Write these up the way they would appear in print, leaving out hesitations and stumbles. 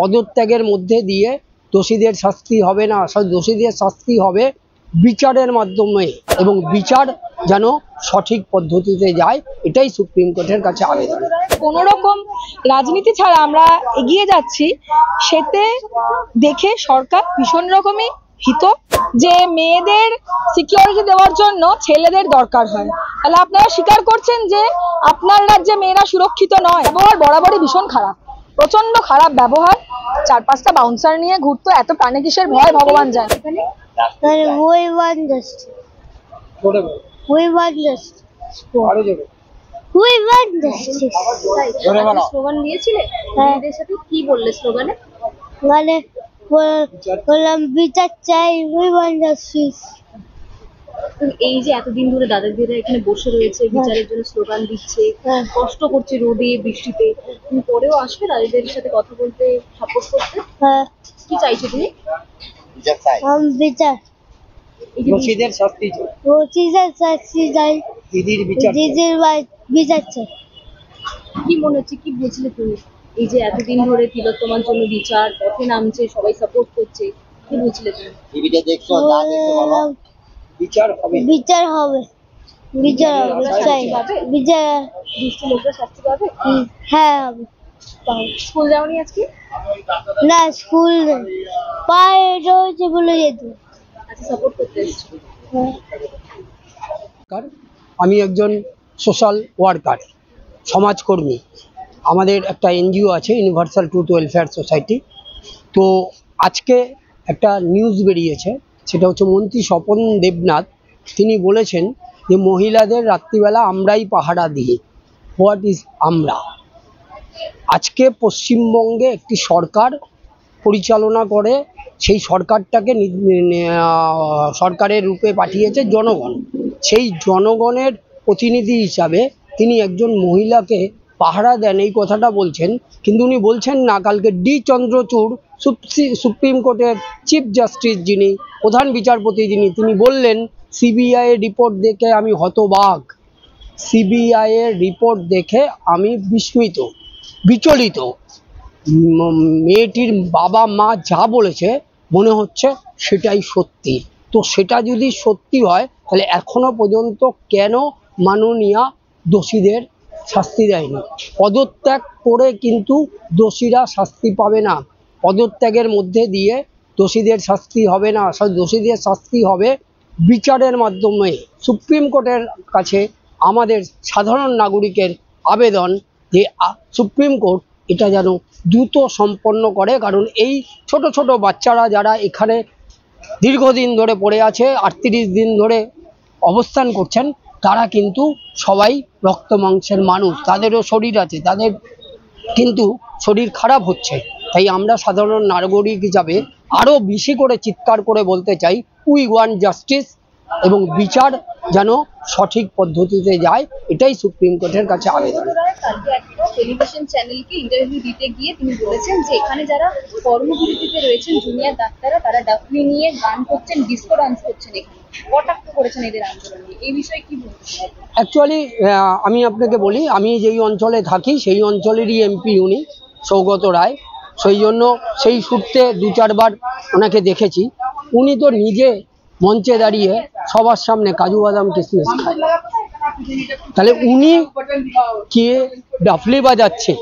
পদত্যাগের মধ্যে দিয়ে দোষীদের শাস্তি হবে না, দোষীদের শাস্তি হবে বিচারের মাধ্যমে, এবং বিচার যেন সঠিক পদ্ধতিতে যায়, এটাই সুপ্রিম কোর্টের কাছে আবেদন। কোনো রকম রাজনীতি ছাড়া আমরা এগিয়ে যাচ্ছি, সেতে দেখে সরকার ভীষণ রকমই ভীত যে মেয়েদের সিকিউরিটি দেওয়ার জন্য ছেলেদের দরকার হয়। তাহলে আপনারা স্বীকার করছেন যে আপনার রাজ্যে মেয়েরা সুরক্ষিত নয়। ব্যবহার বরাবরই ভীষণ খারাপ, প্রচন্ড খারাপ ব্যবহার। 4-5টা বাউন্সার নিয়ে ঘুরতো, এত প্রাণে কিসের ভয় ভগবান জানে। স্লোগান দিয়েছিলে মেয়েদের সাথে, কি বললে স্লোগানে? মানে বললাম বিচার চাই, উই ওয়ান্ট জাস্টিস। এই যে এতদিন ধরে দাদাদিরা এখানে বসে রয়েছে, বিচারের জন্য স্লোগান দিচ্ছে, কষ্ট করছে রোদে বৃষ্টিতে, তুমি পরেও আসবে দাদাদের সাথে কথা বলতে, সাপোর্ট করতে? কি চাইছো তুমি? বিচার, দোষীদের শাস্তি চাই, দোষীদের শাস্তি চাই, দিদির বিচার চাই। কি মনে হচ্ছে, কি বুঝলে তুমি? এই যে এতদিন ধরে তিলোত্তমার জন্য বিচার পথে নামছে, সবাই সাপোর্ট করছে, কি বুঝলে তুমি? টিভিতে দেখছো, না দেখছো বলো, বিচার হবে, বিচার হবে, বিচার হবে, চাই বিচার। দুষ্ট লোকরা শাস্তি পাবে? হ্যাঁ হবে। স্কুল যাওনি আজকে? না, স্কুল পায়ে রয়েছে বলে যেত। আচ্ছা, সাপোর্ট করতে এসেছো? আমি একজন সোশ্যাল ওয়ার্কার, সমাজকর্মী। আমাদের একটা এনজিও আছে, ইউনিভার্সাল ট্রুথ ওয়েলফেয়ার সোসাইটি। তো আজকে একটা নিউজ বেরিয়েছে, সেটা হচ্ছে মন্ত্রী স্বপন দেবনাথ, তিনি বলেছেন যে মহিলাদের রাত্রিবেলা আমরাই পাহারা দিই। হোয়াট ইজ আমরা? আজকে পশ্চিমবঙ্গে একটি সরকার পরিচালনা করে, সেই সরকারটাকে সরকারের রূপে পাঠিয়েছে জনগণ। সেই জনগণের প্রতিনিধি হিসাবে তিনি একজন মহিলাকে পাহারা দেন, এই কথাটা বলছেন। কিন্তু উনি বলছেন না, কালকে ডি চন্দ্রচূড় সুপ্রিম কোর্টের চিফ জাস্টিস, যিনি প্রধান বিচারপতি, তিনি বললেন সিবিআই এর রিপোর্ট দেখে আমি হতবাক, সিবিআই এর রিপোর্ট দেখে আমি বিস্মিত, বিচলিত। মেয়েটির বাবা মা যা বলেছে মনে হচ্ছে সেটাই সত্যি। তো সেটা যদি সত্যি হয়, তাহলে এখনো পর্যন্ত কেন মাননীয়া দোষীদের শাস্তি দেয়নি? পদত্যাগ করে কিন্তু দোষীরা শাস্তি পাবে না, পদত্যাগের মধ্যে দিয়ে দোষীদের শাস্তি হবে না, দোষীদের শাস্তি হবে বিচারের মাধ্যমে। সুপ্রিম কোর্টের কাছে আমাদের সাধারণ নাগরিকের আবেদন যে সুপ্রিম কোর্ট এটা যেন দ্রুত সম্পন্ন করে, কারণ এই ছোট ছোট বাচ্চারা যারা এখানে দীর্ঘদিন ধরে পড়ে আছে, 38 দিন ধরে অবস্থান করছেন, তারা কিন্তু সবাই রক্ত মাংসের মানুষ, তাদেরও শরীর আছে, তাদের কিন্তু শরীর খারাপ হচ্ছে। তাই আমরা সাধারণ নাগরিক হিসাবে আরও বেশি করে চিৎকার করে বলতে চাই, উই ওয়ান্ট জাস্টিস, এবং বিচার যেন সঠিক পদ্ধতিতে যায়, এটাই সুপ্রিম কোর্টের কাছে আবেদন। টেলিভিশন চ্যানেলকে ইন্টারভিউ দিতে গিয়ে তিনি বলেছেন যে এখানে যারা কর্মবিরতিতে রয়েছেন জুনিয়র ডাক্তাররা, তারা ডাফলি নিয়ে গান করছেন, ডিস্কো ডান্স করছেন, এখানে কটাক্ষ করেছেন এদের আন্দোলন নিয়ে। এই বিষয়ে কি বলছেন? অ্যাকচুয়ালি আমি আপনাকে বলি, আমি যেই অঞ্চলে থাকি সেই অঞ্চলেরই এমপি উনি, সৌগত রায়। সেই জন্য সেই সূত্রে 2-4 বার ওনাকে দেখেছি। উনি তো নিজে মঞ্চে দাঁড়িয়ে সবার সামনে কাজু বাদাম কিশমিশ খায়, তাহলে উনি কে ডাফলি বাজাচ্ছে,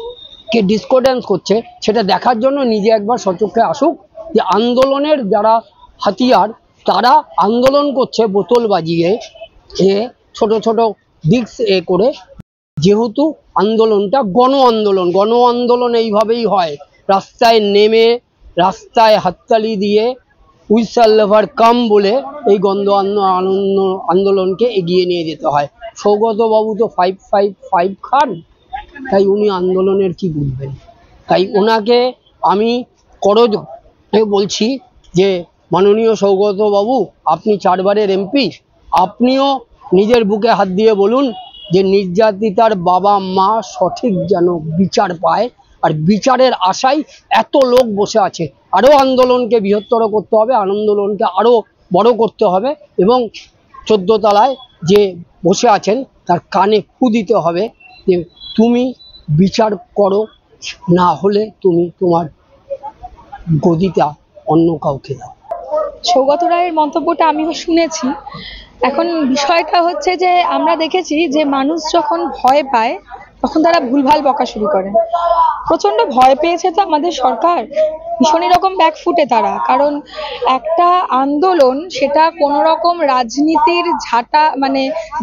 কে ডিস্কো ড্যান্স করছে, সেটা দেখার জন্য নিজে একবার সচক্ষে আসুক যে আন্দোলনের যারা হাতিয়ার, তারা আন্দোলন করছে বোতল বাজিয়ে, ছোট ছোট ডিস্ক করে। যেহেতু আন্দোলনটা গণ আন্দোলন এইভাবেই হয়, রাস্তায় নেমে রাস্তায় হাততালি দিয়ে উই শ্যাল নেভার কাম বলে এই আন্দোলনকে এগিয়ে নিয়ে যেতে হয়। সৌগতবাবু তো 555 খান, তাই উনি আন্দোলনের কি বুঝবেন? তাই ওনাকে আমি করজোড়ে বলছি যে মাননীয় সৌগতবাবু, আপনি 4 বারের এমপি, আপনিও নিজের বুকে হাত দিয়ে বলুন যে নির্যাতিতার বাবা মা সঠিক যেন বিচার পায়। আর বিচারের আশায় এত লোক বসে আছে, আরও আন্দোলনকে বৃহত্তর করতে হবে, আন্দোলনকে আরও বড় করতে হবে, এবং 14 তলায় যে বসে আছেন তার কানে ফু দিতে হবে যে তুমি বিচার করো, না হলে তুমি তোমার গদিটা অন্য কাউকে দাও। সৌগত রায়ের মন্তব্যটা আমিও শুনেছি। এখন বিষয়টা হচ্ছে যে আমরা দেখেছি যে মানুষ যখন ভয় পায় তখন তারা ভুলভাল বকা শুরু করে। প্রচন্ড ভয় পেয়েছে তো আমাদের সরকার, ভীষণই রকম ব্যাকফুটে তারা। কারণ একটা আন্দোলন সেটা কোনো রকম রাজনীতির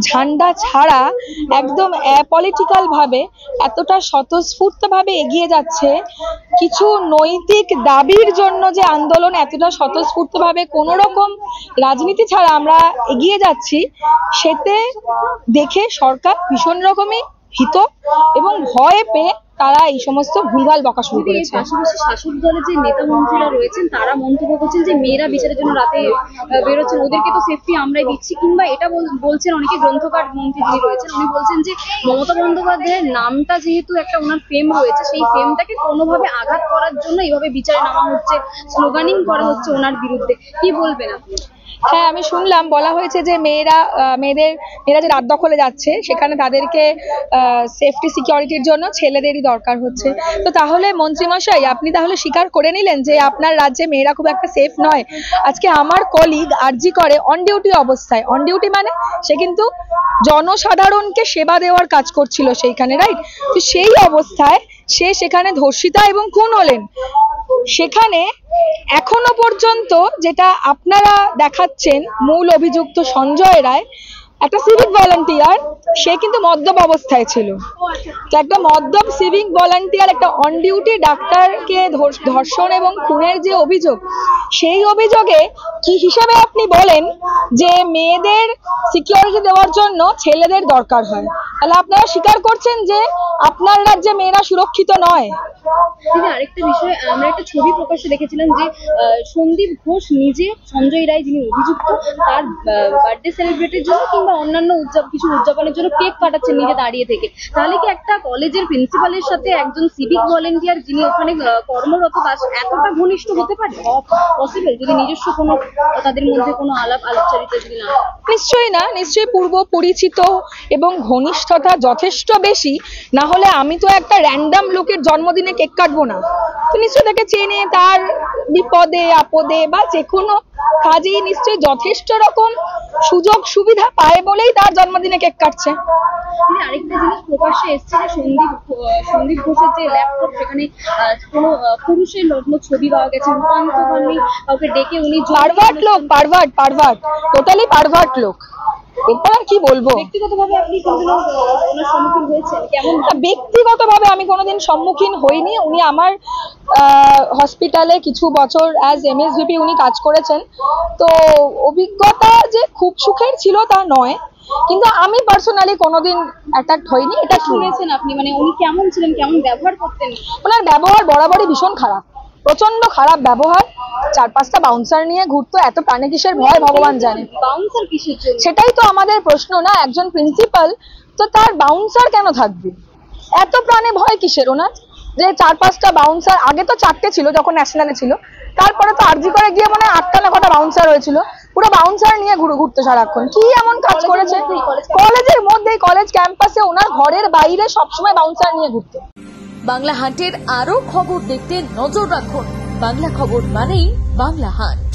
ঝান্ডা ছাড়া একদম অ্যাপলিটিক্যাল ভাবে এতটা স্বতঃস্ফূর্তভাবে এগিয়ে যাচ্ছে। কিছু নৈতিক দাবির জন্য যে আন্দোলন এতটা স্বতঃস্ফূর্তভাবে কোনো রকম রাজনীতি ছাড়া আমরা এগিয়ে যাচ্ছি, সেতে দেখে সরকার ভীষণ রকমই ভীত এবং ভয় পেয়ে তারা এই সমস্ত ভুলভাল বকা শুরু করেছে। পাশাপাশি শাসক দলের যে নেতা মন্ত্রীরা রয়েছেন তারা মন্তব্য করছেন যে মেয়েরা বিচারের জন্য রাতে বেরোচ্ছেন, ওদেরকে তো সেফটি আমরাই দিচ্ছি। কিংবা এটা বলছেন অনেকে, গ্রন্থকার মন্ত্রী যিনি রয়েছেন উনি বলছেন যে মমতা বন্দ্যোপাধ্যায়ের নামটা যেহেতু একটা ওনার ফেম রয়েছে, সেই ফেমটাকে কোনোভাবে আঘাত করার জন্য এইভাবে বিচারে নামা হচ্ছে, স্লোগানিং করা হচ্ছে ওনার বিরুদ্ধে। কি বলবেন আপনি? হ্যাঁ, আমি শুনলাম বলা হয়েছে যে মেয়েরা যে রাত দখলে যাচ্ছে সেখানে তাদেরকে সেফটি সিকিউরিটির জন্য ছেলেদেরই দরকার হচ্ছে। তো তাহলে মন্ত্রীমশাই আপনি তাহলে স্বীকার করে নিলেন যে আপনার রাজ্যে মেয়েরা খুব একটা সেফ নয়। আজকে আমার কলিগ আরজি করে অন ডিউটি অবস্থায়, অন ডিউটি মানে সে কিন্তু জনসাধারণকে সেবা দেওয়ার কাজ করছিল সেইখানে, রাইট? তো সেই অবস্থায় সে সেখানে ধর্ষিতা এবং খুন হলেন। সেখানে এখনো পর্যন্ত যেটা আপনারা দেখাচ্ছেন, মূল অভিযুক্ত সঞ্জয় রায় একটা সিভিক ভলান্টিয়ার, সে কিন্তু মদ্যপ অবস্থায় ছিল। তো একটা মদ্যপ সিভিক ভলান্টিয়ার একটা অন ডিউটি ডাক্তারকে ধর্ষণ এবং খুনের যে অভিযোগ, সেই অভিযোগে কি হিসাবে আপনি বলেন যে মেয়েদের সিকিউরিটি দেওয়ার জন্য ছেলেদের দরকার হয়? তাহলে আপনারা স্বীকার করছেন যে আপনার রাজ্যে মেয়েরা সুরক্ষিত নয়। আরেকটা বিষয়, আমরা একটা ছবি প্রকাশ্যে দেখেছিলাম যে সন্দীপ ঘোষ নিজে সঞ্জয় রায় যিনি অভিযুক্ত তার বার্থডে সেলিব্রেটের জন্য কিংবা অন্যান্য কিছু উদযাপনের জন্য কেক কাটাচ্ছেন নিজে দাঁড়িয়ে থেকে। তাহলে কি একটা কলেজের প্রিন্সিপালের সাথে একজন সিভিক ভলেন্টিয়ার যিনি ওখানে কর্মরত এতটা ঘনিষ্ঠ হতে পারে? পসিবল যদি নিজস্ব কোনো তাদের মধ্যে কোনো আলাপচারিতা যদি না? নিশ্চয়ই না, নিশ্চয়ই পূর্ব পরিচিত এবং ঘনিষ্ঠতা যথেষ্ট বেশি। না হলে আমি তো একটা র্যান্ডম লোকের জন্মদিনে কেক কাটবো না। তো নিশ্চয়ই তাকে চেনে, তার বিপদে আপদে বা যে কোনো কাজেই নিশ্চয়ই যথেষ্ট রকম সুযোগ সুবিধা পায় বলেই তার জন্মদিনে কেক কাটছে। আরেকটা জিনিস প্রকাশ্যে এসছে যে সন্দীপ ঘোষের যে ল্যাপটপ, সেখানে কোনো পুরুষের নগ্ন ছবি পাওয়া গেছে। রূপান্তরী কাউকে ডেকে উনি পারভার্ট লোক, পারভার্ট টোটালি পারভার্ট লোক। এরপর আর কি বলবো? ব্যক্তিগতভাবে আপনি কোনোদিনও ওনার সম্মুখীন হয়েছেন? কেমন? ব্যক্তিগতভাবে আমি কোনোদিন সম্মুখীন হইনি। উনি আমার হসপিটালে কিছু বছর অ্যাজ এমএসভিপি উনি কাজ করেছেন। তো অভিজ্ঞতা যে খুব সুখের ছিল তা নয়, কিন্তু আমি পার্সোনালি কোনোদিন অ্যাটাকড হইনি। এটা শুনেছেন আপনি? মানে উনি কেমন ছিলেন, কেমন ব্যবহার করতেন? ওনার ব্যবহার বরাবরই ভীষণ খারাপ, প্রচন্ড খারাপ ব্যবহার। 4-5টা বাউন্সার নিয়ে ঘুরতো, এত প্রাণে কিসের ভয় ভগবান জানে। বাউন্সার কিসের জন্য? সেটাই তো আমাদের প্রশ্ন না। একজন প্রিন্সিপাল, তো তার বাউন্সার কেন থাকবে? এত প্রাণে ভয় কিসের ওনার? যে 4-5টা বাউন্সার, আগে তো 4টে ছিল যখন ন্যাশনালে ছিল, তারপরে তো আরজি করে গিয়ে মনে হয় 8টা না কটা বাউন্সার হয়েছিল। পুরো বাউন্সার নিয়ে ঘুরতো সারাক্ষণ। কি এমন কাজ করেছে? কলেজের মধ্যেই, কলেজ ক্যাম্পাসে, ওনার ঘরের বাইরে সবসময় বাউন্সার নিয়ে ঘুরতো। বাংলা হান্টের আরো খবর দেখতে নজর রাখুন। বাংলা খবর মানেই বাংলা হান্ট।